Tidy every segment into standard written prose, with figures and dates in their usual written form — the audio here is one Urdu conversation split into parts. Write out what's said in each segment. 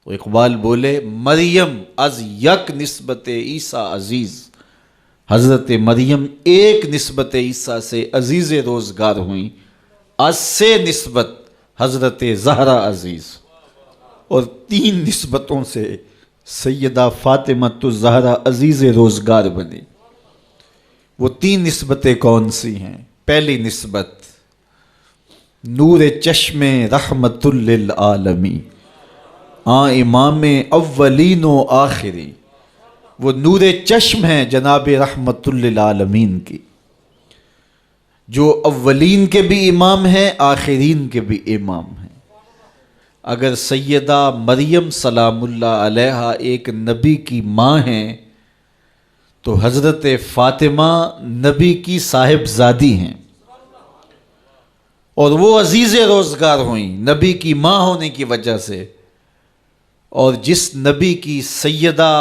تو اقبال بولے مریم از یک نسبت عیسیٰ عزیز، حضرت مریم ایک نسبت عیسیٰ سے عزیز روزگار ہوئیں، از سے نسبت حضرت زہرا عزیز، اور 3 نسبتوں سے سیدہ فاطمۃ الزہرا عزیز روزگار بنی۔ وہ 3 نسبتیں کون سی ہیں؟ پہلی نسبت نور چشم رحمت للعالمین، امام اولین و آخری، وہ نور چشم ہیں جناب رحمت للعالمین کی، جو اولین کے بھی امام ہیں آخرین کے بھی امام ہیں۔ اگر سیدہ مریم سلام اللہ علیہا ایک نبی کی ماں ہیں تو حضرت فاطمہ نبی کی صاحبزادی ہیں، اور وہ عزیز روزگار ہوئیں نبی کی ماں ہونے کی وجہ سے۔ اور جس نبی کی سیدہ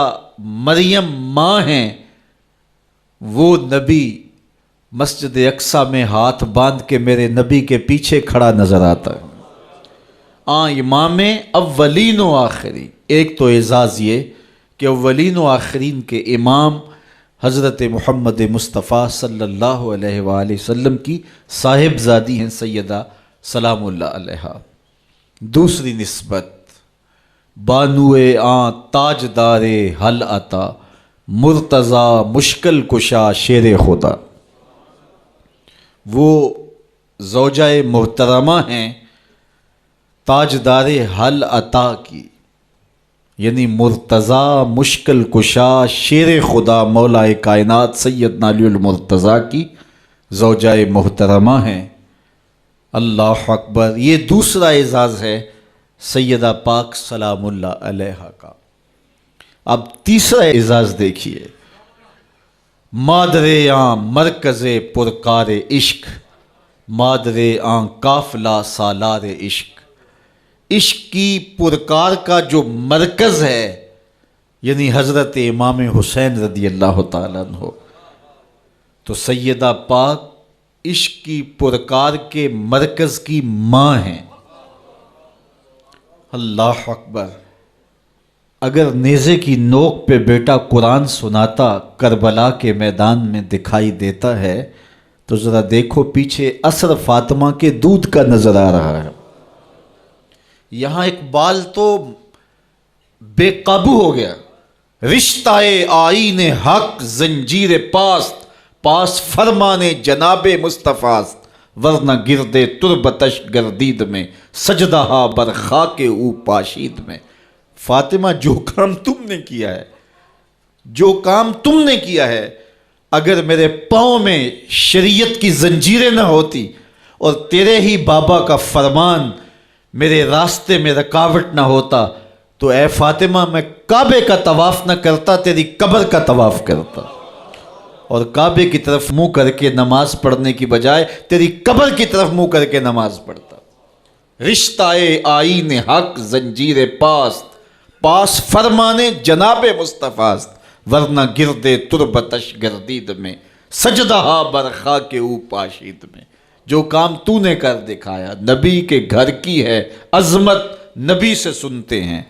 مریم ماں ہیں وہ نبی مسجد اقصیٰ میں ہاتھ باندھ کے میرے نبی کے پیچھے کھڑا نظر آتا ہے۔ امام اولین و آخری۔ ایک تو اعزاز یہ کہ اولین و آخرین کے امام حضرت محمد مصطفیٰ صلی اللہ علیہ وآلہ وسلم کی صاحبزادی ہیں سیدہ سلام اللہ علیہا۔ دوسری نسبت بانوئے تاجدار حل عطا، مرتضی مشکل کشا شیر خدا۔ وہ زوجہ محترمہ ہیں تاجدار حل عطا کی، یعنی مرتضی مشکل کشا شیر خدا مولا کائنات سیدنا علی المرتضیٰ کی زوجہ محترمہ ہیں۔ اللہ اکبر۔ یہ دوسرا اعزاز ہے سیدہ پاک سلام اللہ علیہا کا۔ اب تیسرا اعزاز دیکھیے، مادر مرکز پرکار عشق، مادر قافلہ سالار عشق۔ عشق کی پرکار کا جو مرکز ہے یعنی حضرت امام حسین رضی اللہ تعالیٰ عنہ، تو سیدہ پاک عشق کی پرکار کے مرکز کی ماں ہیں۔ اللہ اکبر۔ اگر نیزے کی نوک پہ بیٹا قرآن سناتا کربلا کے میدان میں دکھائی دیتا ہے تو ذرا دیکھو پیچھے اثر فاطمہ کے دودھ کا نظر آ رہا ہے۔ یہاں اقبال تو بے قابو ہو گیا۔ رشتہ آئین حق زنجیر پاست، پاس فرمانے جناب مصطفیٰ، ورنہ گردے تربتش گردید میں، سجدہ بر خاک او پاشید میں۔ فاطمہ جو کام تم نے کیا ہے، جو کام تم نے کیا ہے، اگر میرے پاؤں میں شریعت کی زنجیریں نہ ہوتی اور تیرے ہی بابا کا فرمان میرے راستے میں رکاوٹ نہ ہوتا تو اے فاطمہ میں کعبے کا طواف نہ کرتا، تیری قبر کا طواف کرتا، اور کعبے کی طرف منہ کر کے نماز پڑھنے کی بجائے تیری قبر کی طرف منہ کر کے نماز پڑھتا۔ رشتہ آئین حق زنجیر پاست، پاس فرمانے جناب مصطفیٰ، ورنہ گردے تربتش گردید میں، سجدہ بر خاک او پاشید میں۔ جو کام تو نے کر دکھایا، نبی کے گھر کی ہے عظمت نبی سے سنتے ہیں،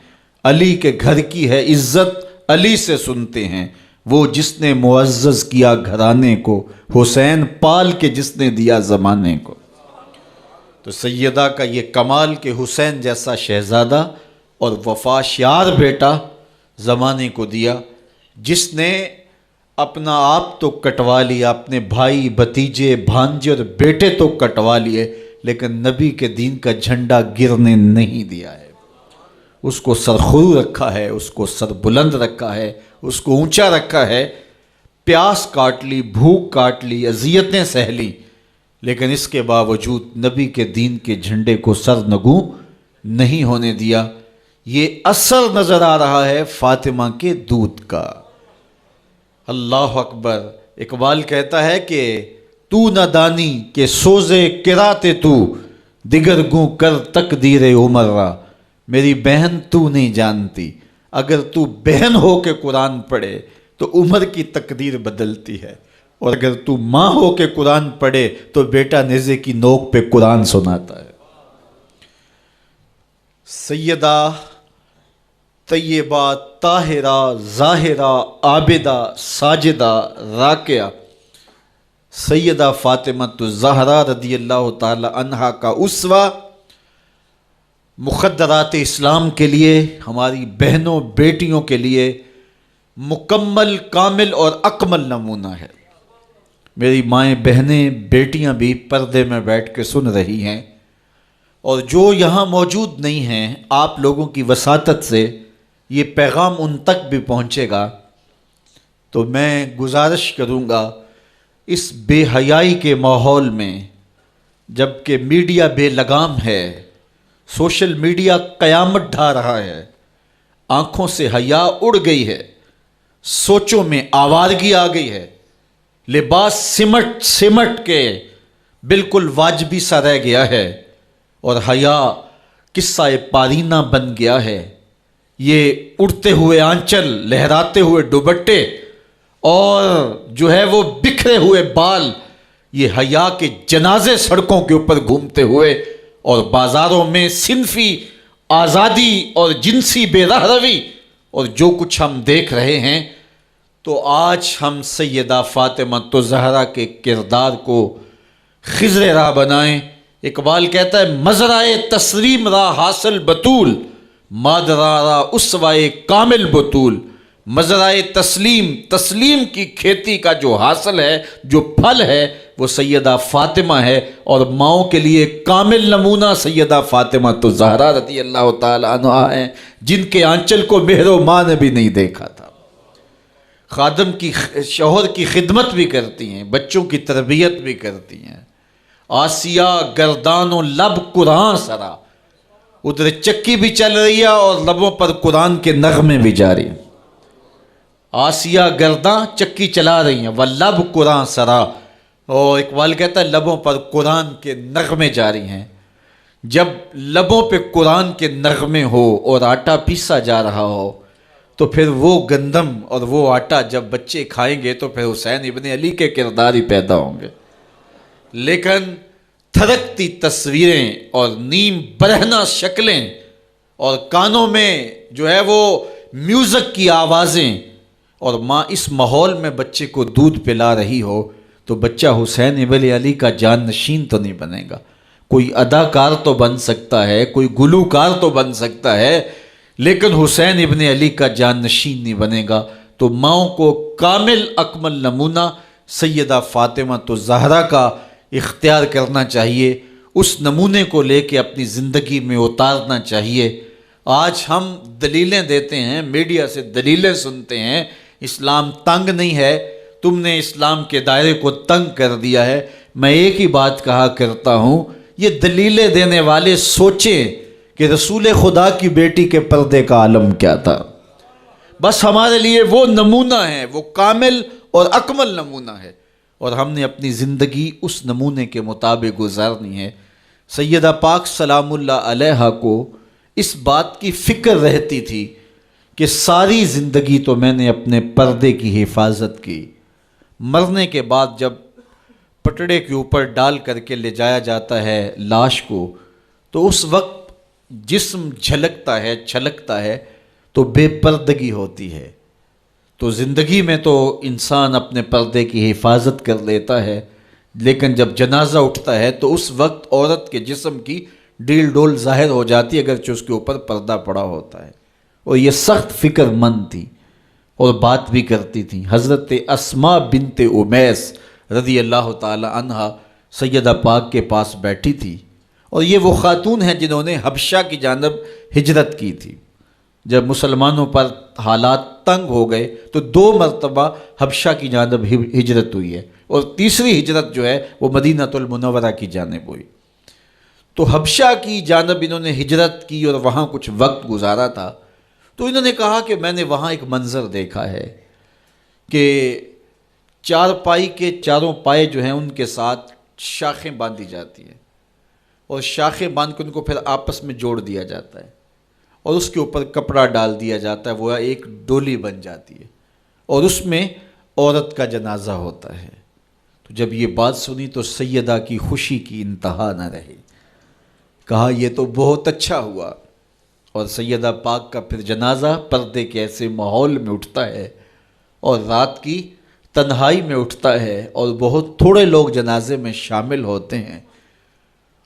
علی کے گھر کی ہے عزت علی سے سنتے ہیں۔ وہ جس نے معزز کیا گھرانے کو، حسین پال کے جس نے دیا زمانے کو۔ تو سیدہ کا یہ کمال کہ حسین جیسا شہزادہ اور وفا شیار بیٹا زمانے کو دیا، جس نے اپنا آپ تو کٹوا لیا، اپنے بھائی بھتیجے بھانجے اور بیٹے تو کٹوا لیے، لیکن نبی کے دین کا جھنڈا گرنے نہیں دیا ہے۔ اس کو سرخرو رکھا ہے، اس کو سر بلند رکھا ہے، اس کو اونچا رکھا ہے۔ پیاس کاٹ لی، بھوک کاٹ لی، اذیتیں سہ لی، لیکن اس کے باوجود نبی کے دین کے جھنڈے کو سر نگوں نہیں ہونے دیا۔ یہ اثر نظر آ رہا ہے فاطمہ کے دودھ کا۔ اللہ اکبر۔ اقبال کہتا ہے کہ تو نہ دانی کہ سوزے کراتے تو، دیگر گوں کر تقدیر عمر را۔ میری بہن تو نہیں جانتی، اگر تو بہن ہو کے قرآن پڑھے تو عمر کی تقدیر بدلتی ہے، اور اگر تو ماں ہو کے قرآن پڑھے تو بیٹا نیزے کی نوک پہ قرآن سناتا ہے۔ سیدہ طیبہ طاہرہ ظاہرہ عابدہ ساجدہ راکعہ سیدہ فاطمہ الزہرا رضی اللہ تعالی عنہا کا اسوہ مخدرات اسلام کے لیے، ہماری بہنوں بیٹیوں کے لیے مکمل کامل اور اکمل نمونہ ہے۔ میری مائیں بہنیں بیٹیاں بھی پردے میں بیٹھ کے سن رہی ہیں، اور جو یہاں موجود نہیں ہیں، آپ لوگوں کی وساطت سے یہ پیغام ان تک بھی پہنچے گا، تو میں گزارش کروں گا اس بے حیائی کے ماحول میں، جب کہ میڈیا بے لگام ہے، سوشل میڈیا قیامت ڈھا رہا ہے، آنکھوں سے حیا اڑ گئی ہے، سوچوں میں آوارگی آ گئی ہے، لباس سمٹ سمٹ کے بالکل واجبی سا رہ گیا ہے، اور حیا قصہ پارینہ بن گیا ہے۔ یہ اڑتے ہوئے آنچل، لہراتے ہوئے دوپٹے اور جو ہے وہ بکھرے ہوئے بال، یہ حیا کے جنازے سڑکوں کے اوپر گھومتے ہوئے، اور بازاروں میں صنفی آزادی اور جنسی بے رہروی اور جو کچھ ہم دیکھ رہے ہیں، تو آج ہم سیدہ فاطمہ الزہرا کے کردار کو خضر راہ بنائیں۔ اقبال کہتا ہے مزرعہ تسلیم را حاصل بطول، مادرا را اسوائے کامل بطول۔ مزرعہ تسلیم کی کھیتی کا جو حاصل ہے، جو پھل ہے، وہ سیدہ فاطمہ ہے، اور ماؤں کے لیے کامل نمونہ سیدہ فاطمہ الزہرا رضی اللہ تعالی عنہا ہیں، جن کے آنچل کو مہر و ماں نے بھی نہیں دیکھا تھا۔ خادم کی شوہر کی خدمت بھی کرتی ہیں، بچوں کی تربیت بھی کرتی ہیں۔ آسیہ گردان و لب قرآن سرا، ادھر چکی بھی چل رہی ہے اور لبوں پر قرآن کے نغمے بھی جاری ہیں۔ آسیہ گرداں چکی چلا رہی ہیں، واللب قرآن سرا، اور اقبال کہتا ہے لبوں پر قرآن کے نغمے جاری ہیں۔ جب لبوں پہ قرآن کے نغمے ہو اور آٹا پیسا جا رہا ہو، تو پھر وہ گندم اور وہ آٹا جب بچے کھائیں گے تو پھر حسین ابن علی کے کردار ہی پیدا ہوں گے۔ لیکن تھرکتی تصویریں اور نیم برہنہ شکلیں اور کانوں میں جو ہے وہ میوزک کی آوازیں، اور ماں اس ماحول میں بچے کو دودھ پلا رہی ہو، تو بچہ حسین ابن علی کا جان نشین تو نہیں بنے گا۔ کوئی اداکار تو بن سکتا ہے، کوئی گلوکار تو بن سکتا ہے، لیکن حسین ابن علی کا جان نشین نہیں بنے گا۔ تو ماؤں کو کامل اکمل نمونہ سیدہ فاطمہ الزہرا کا اختیار کرنا چاہیے، اس نمونے کو لے کے اپنی زندگی میں اتارنا چاہیے۔ آج ہم دلیلیں دیتے ہیں، میڈیا سے دلیلیں سنتے ہیں، اسلام تنگ نہیں ہے، تم نے اسلام کے دائرے کو تنگ کر دیا ہے۔ میں ایک ہی بات کہا کرتا ہوں، یہ دلیلیں دینے والے سوچیں کہ رسول خدا کی بیٹی کے پردے کا عالم کیا تھا۔ بس ہمارے لیے وہ نمونہ ہے، وہ کامل اور اکمل نمونہ ہے، اور ہم نے اپنی زندگی اس نمونے کے مطابق گزارنی ہے۔ سیدہ پاک سلام اللہ علیہا کو اس بات کی فکر رہتی تھی کہ ساری زندگی تو میں نے اپنے پردے کی حفاظت کی، مرنے کے بعد جب پٹڑے کے اوپر ڈال کر کے لے جایا جاتا ہے لاش کو، تو اس وقت جسم جھلکتا ہے، چھلکتا ہے، تو بے پردگی ہوتی ہے۔ تو زندگی میں تو انسان اپنے پردے کی حفاظت کر لیتا ہے، لیکن جب جنازہ اٹھتا ہے تو اس وقت عورت کے جسم کی ڈیل ڈول ظاہر ہو جاتی ہے، اگرچہ اس کے اوپر پردہ پڑا ہوتا ہے۔ اور یہ سخت فکر مند تھی اور بات بھی کرتی تھیں۔ حضرت اسماء بنت امیس رضی اللہ تعالی عنہا سیدہ پاک کے پاس بیٹھی تھی، اور یہ وہ خاتون ہیں جنہوں نے حبشہ کی جانب ہجرت کی تھی۔ جب مسلمانوں پر حالات تنگ ہو گئے تو 2 مرتبہ حبشہ کی جانب ہجرت ہوئی ہے، اور تیسری ہجرت جو ہے وہ مدینہ المنورہ کی جانب ہوئی۔ تو حبشہ کی جانب انہوں نے ہجرت کی اور وہاں کچھ وقت گزارا تھا، تو انہوں نے کہا کہ میں نے وہاں ایک منظر دیکھا ہے کہ چارپائی کے چاروں پائے جو ہیں ان کے ساتھ شاخیں باندھی جاتی ہیں، اور شاخیں باندھ کے ان کو پھر آپس میں جوڑ دیا جاتا ہے، اور اس کے اوپر کپڑا ڈال دیا جاتا ہے، وہ ایک ڈولی بن جاتی ہے، اور اس میں عورت کا جنازہ ہوتا ہے۔ تو جب یہ بات سنی تو سیدہ کی خوشی کی انتہا نہ رہی، کہا یہ تو بہت اچھا ہوا، اور سیدہ پاک کا پھر جنازہ پردے کے ایسے ماحول میں اٹھتا ہے اور رات کی تنہائی میں اٹھتا ہے اور بہت تھوڑے لوگ جنازے میں شامل ہوتے ہیں،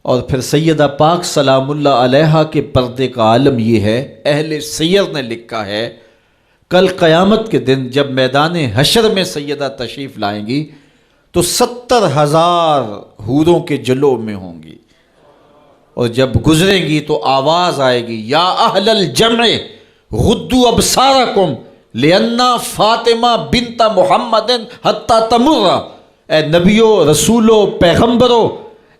اور پھر سیدہ پاک سلام اللہ علیہا کے پردے کا عالم یہ ہے، اہل سیر نے لکھا ہے کل قیامت کے دن جب میدان حشر میں سیدہ تشریف لائیں گی تو 70,000 حوروں کے جلو میں ہوں گی، اور جب گزریں گی تو آواز آئے گی یا اہل الجمع غدوا ابصارکم لأن فاطمہ بنت محمد حتی تمر، اے نبیو، رسولو، پیغمبرو،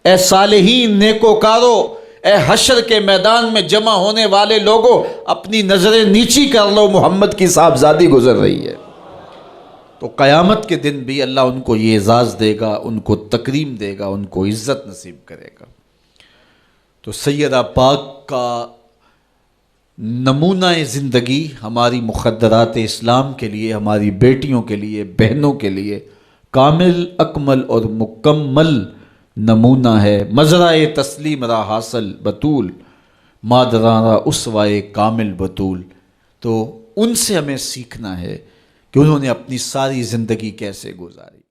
اے صالحین، نیکوکارو، اے حشر کے میدان میں جمع ہونے والے لوگوں، اپنی نظریں نیچی کر لو، محمد کی صاحبزادی گزر رہی ہے۔ تو قیامت کے دن بھی اللہ ان کو یہ اعزاز دے گا، ان کو تکریم دے گا، ان کو عزت نصیب کرے گا۔ تو سیدہ پاک کا نمونہ زندگی ہماری مخدرات اسلام کے لیے، ہماری بیٹیوں کے لیے، بہنوں کے لیے کامل، اکمل اور مکمل نمونہ ہے۔ مزرعہ تسلیم را حاصل بطول، مادران را اسوائے کامل بطول۔ تو ان سے ہمیں سیکھنا ہے کہ انہوں نے اپنی ساری زندگی کیسے گزاری۔